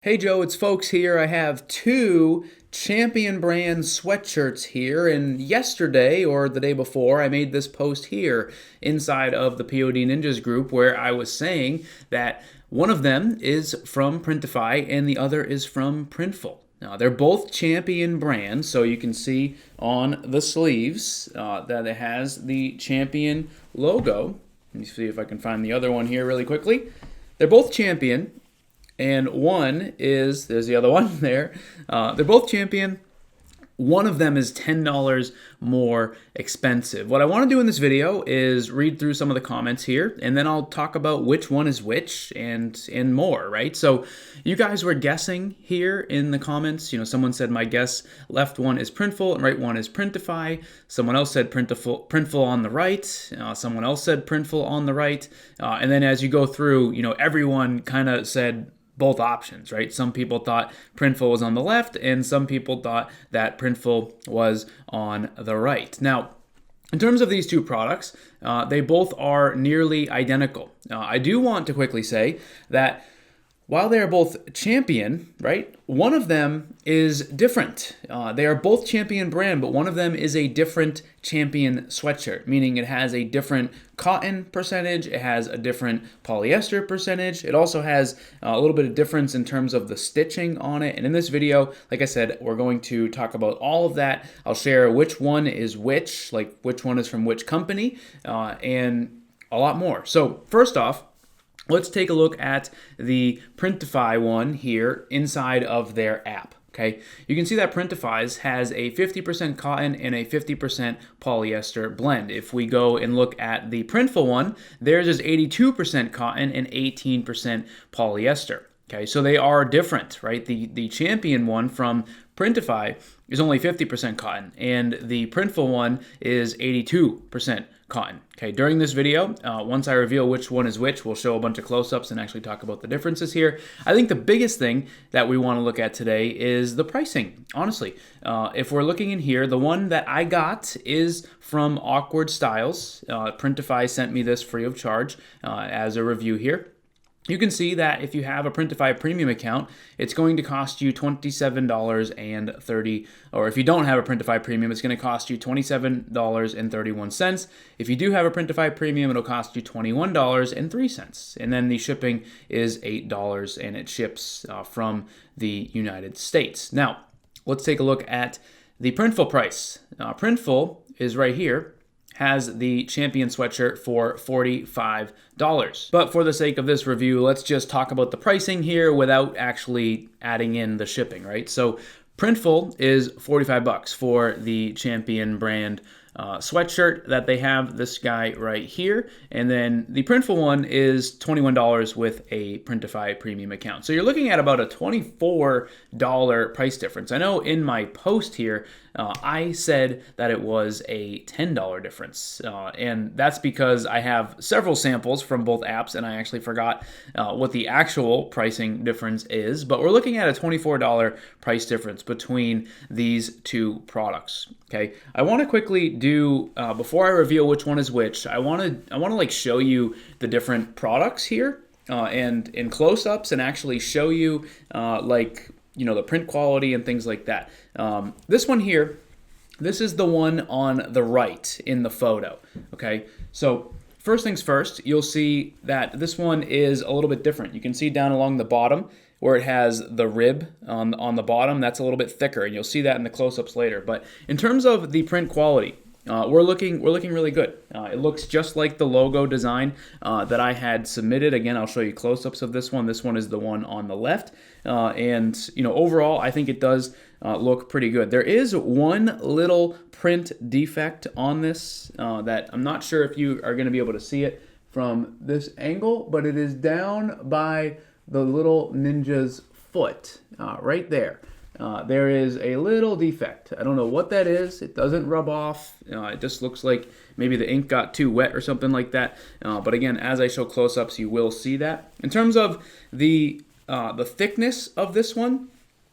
Hey Joe, it's Folks here. I have two Champion brand sweatshirts here, and yesterday or the day before, I made this post here inside of the POD Ninjas group where I was saying that one of them is from Printify and the other is from Printful. Now, they're both Champion brands, so you can see on the sleeves that it has the Champion logo. Let me see if I can find the other one here really quickly. They're both Champion. And one is, there's the other one there. They're both Champion. One of them is $10 more expensive. What I want to do in this video is read through some of the comments here, and then I'll talk about which one is which and more, right? So you guys were guessing here in the comments. You know, someone said my guess left one is Printful and right one is Printify. Someone else said Printful on the right. Someone else said Printful on the right. And then as you go through, you know, everyone kind of said both options, right? Some people thought Printful was on the left, and some people thought that Printful was on the right. Now, in terms of these two products, they both are nearly identical. I do want to quickly say that while they are both Champion, right, one of them is different. They are both Champion brand, but one of them is a different Champion sweatshirt, meaning it has a different cotton percentage, it has a different polyester percentage, it also has a little bit of difference in terms of the stitching on it. And in this video, like I said, we're going to talk about all of that. I'll share which one is which, like which one is from which company, and a lot more. So first off, let's take a look at the Printify one here inside of their app. Okay, you can see that Printify's has a 50% cotton and a 50% polyester blend. If we go and look at the Printful one, theirs is 82% cotton and 18% polyester. Okay, so they are different, right? The Champion one from Printify is only 50% cotton, and the Printful one is 82% cotton. Okay, during this video, once I reveal which one is which, we'll show a bunch of close-ups and actually talk about the differences here. I think the biggest thing that we want to look at today is the pricing. Honestly, if we're looking in here, the one that I got is from Awkward Styles. Printify sent me this free of charge as a review here. You can see that if you have a Printify premium account, it's going to cost you $27.30, or if you don't have a Printify premium, it's going to cost you $27.31. If you do have a Printify premium, it'll cost you $21.03. And then the shipping is $8, and it ships from the United States. Now, let's take a look at the Printful price. Printful is right here. Has the Champion sweatshirt for $45. But for the sake of this review, let's just talk about the pricing here without actually adding in the shipping, right? So Printful is $45 for the Champion brand sweatshirt that they have, this guy right here. And then the Printful one is $21 with a Printify premium account. So you're looking at about a $24 price difference. I know in my post here, I said that it was a $10 difference. And that's because I have several samples from both apps, and I actually forgot what the actual pricing difference is. But we're looking at a $24 price difference between these two products. Okay, I want to quickly do before I reveal which one is which. I want to like show you the different products here and in close-ups, and actually show you like, you know, the print quality and things like that. This one here, this is the one on the right in the photo. Okay, so first things first, you'll see that this one is a little bit different. You can see down along the bottom where it has the rib on the bottom, that's a little bit thicker, and you'll see that in the close-ups later. But in terms of the print quality, we're looking really good. It looks just like the logo design that I had submitted. Again, I'll show you close-ups of this one. This one is the one on the left, and you know, overall, I think it does look pretty good. There is one little print defect on this that I'm not sure if you are going to be able to see it from this angle, but it is down by the little ninja's foot right there. There is a little defect. I don't know what that is. It doesn't rub off. It just looks like maybe the ink got too wet or something like that. But again, as I show close-ups, you will see that. In terms of the thickness of this one,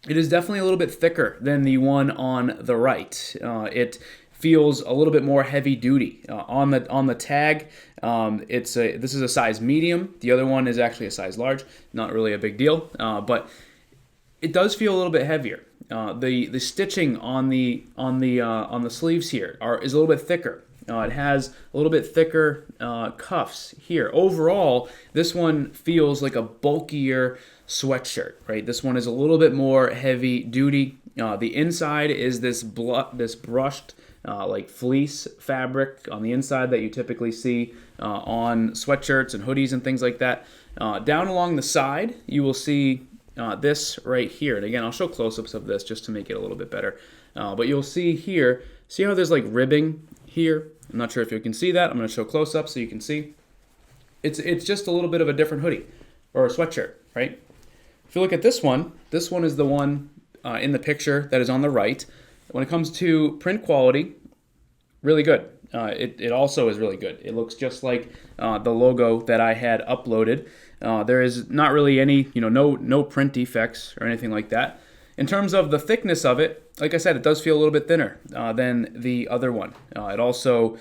it is definitely a little bit thicker than the one on the right. It feels a little bit more heavy duty. On the tag, this is a size medium. The other one is actually a size large. Not really a big deal, but it does feel a little bit heavier. The stitching on the sleeves here is a little bit thicker. It has a little bit thicker cuffs here. Overall, this one feels like a bulkier sweatshirt, right? This one is a little bit more heavy duty. The inside is this brushed like fleece fabric on the inside that you typically see on sweatshirts and hoodies and things like that. Down along the side, you will see this right here. And again, I'll show close-ups of this just to make it a little bit better. But you'll see here, see how there's like ribbing here? I'm not sure if you can see that. I'm going to show close-up so you can see. It's just a little bit of a different hoodie or a sweatshirt, right? If you look at this one is the one in the picture that is on the right. When it comes to print quality, really good. It also is really good. It looks just like the logo that I had uploaded. There is not really any, no print defects or anything like that. In terms of the thickness of it, like I said, it does feel a little bit thinner than the other one. It also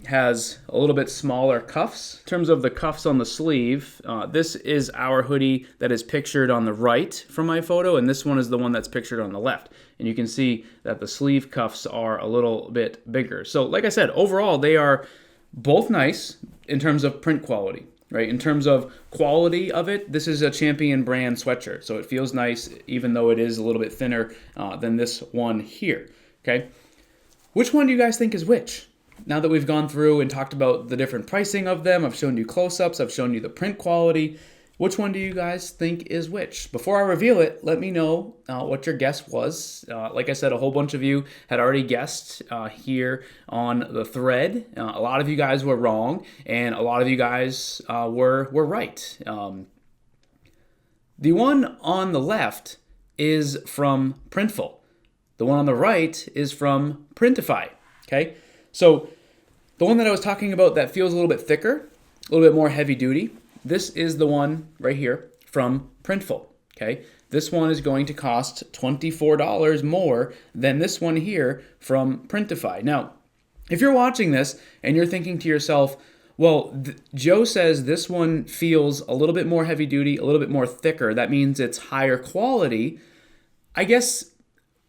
has a little bit smaller cuffs. In terms of the cuffs on the sleeve, this is our hoodie that is pictured on the right from my photo, and this one is the one that's pictured on the left. And you can see that the sleeve cuffs are a little bit bigger. So like I said, overall, they are both nice in terms of print quality. Right, in terms of quality of it, this is a Champion brand sweatshirt, so it feels nice even though it is a little bit thinner than this one here, okay? Which one do you guys think is which? Now that we've gone through and talked about the different pricing of them, I've shown you close-ups, I've shown you the print quality, which one do you guys think is which? Before I reveal it, let me know what your guess was. Like I said, a whole bunch of you had already guessed here on the thread. A lot of you guys were wrong, and a lot of you guys were right. The one on the left is from Printful. The one on the right is from Printify, okay? So the one that I was talking about that feels a little bit thicker, a little bit more heavy duty, this is the one right here from Printful, okay? This one is going to cost $24 more than this one here from Printify. Now, if you're watching this and you're thinking to yourself, well, Joe says this one feels a little bit more heavy duty, a little bit more thicker. That means it's higher quality. I guess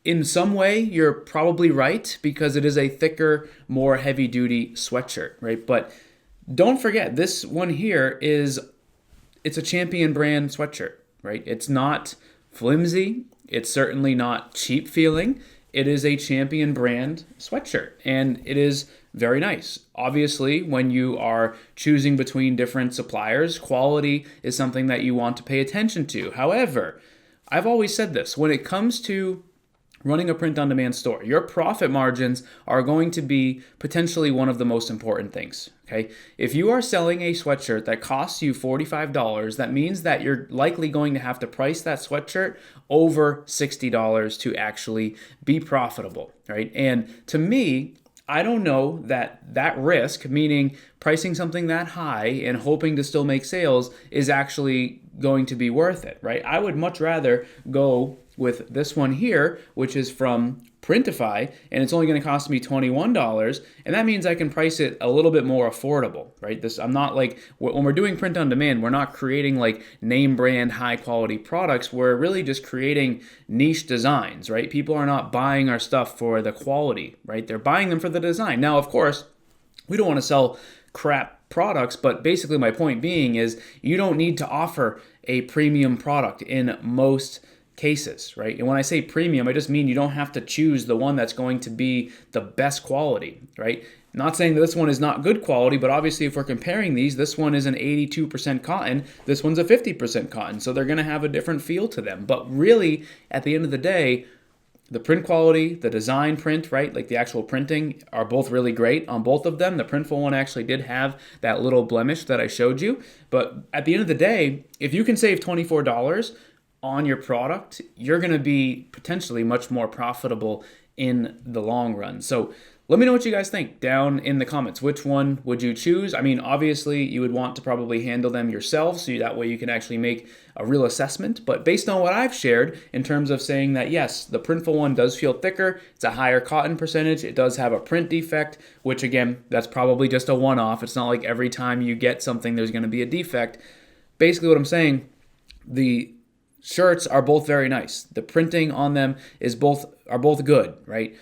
in some way you're probably right because it is a thicker, more heavy duty sweatshirt, right? But don't forget, this one here it's a Champion brand sweatshirt, right? It's not flimsy. It's certainly not cheap feeling. It is a Champion brand sweatshirt, and it is very nice. Obviously, when you are choosing between different suppliers, quality is something that you want to pay attention to. However, I've always said this, when it comes to running a print-on-demand store, your profit margins are going to be potentially one of the most important things, okay? If you are selling a sweatshirt that costs you $45, that means that you're likely going to have to price that sweatshirt over $60 to actually be profitable, right? And to me, I don't know that risk, meaning pricing something that high and hoping to still make sales, is actually going to be worth it, right? I would much rather go with this one here, which is from Printify, and it's only going to cost me $21, and that means I can price it a little bit more affordable, right? I'm not like, when we're doing print on demand, we're not creating like name brand high quality products. We're really just creating niche designs, right? People are not buying our stuff for the quality, right? They're buying them for the design. Now, of course, we don't want to sell crap products, but basically my point being is you don't need to offer a premium product in most cases, right? And when I say premium, I just mean you don't have to choose the one that's going to be the best quality, right? Not saying that this one is not good quality, but obviously if we're comparing these, this one is an 82% cotton, this one's a 50% cotton, so they're going to have a different feel to them. But really, at the end of the day, the print quality, the design print, right, like the actual printing, are both really great on both of them. The Printful one actually did have that little blemish that I showed you. But at the end of the day, if you can save $24 on your product, you're going to be potentially much more profitable in the long run. So let me know what you guys think down in the comments. Which one would you choose? I mean, obviously, you would want to probably handle them yourself, so that way you can actually make a real assessment. But based on what I've shared in terms of saying that, yes, the Printful one does feel thicker, it's a higher cotton percentage, it does have a print defect, which again, that's probably just a one-off. It's not like every time you get something there's going to be a defect. Basically what I'm saying, the shirts are both very nice. The printing on them are both good, right?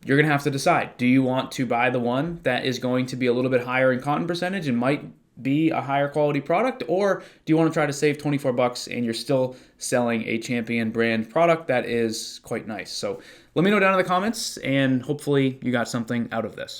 You're going to have to decide. Do you want to buy the one that is going to be a little bit higher in cotton percentage and might be a higher quality product, or do you want to try to save 24 bucks and you're still selling a Champion brand product that is quite nice? So let me know down in the comments, and hopefully you got something out of this.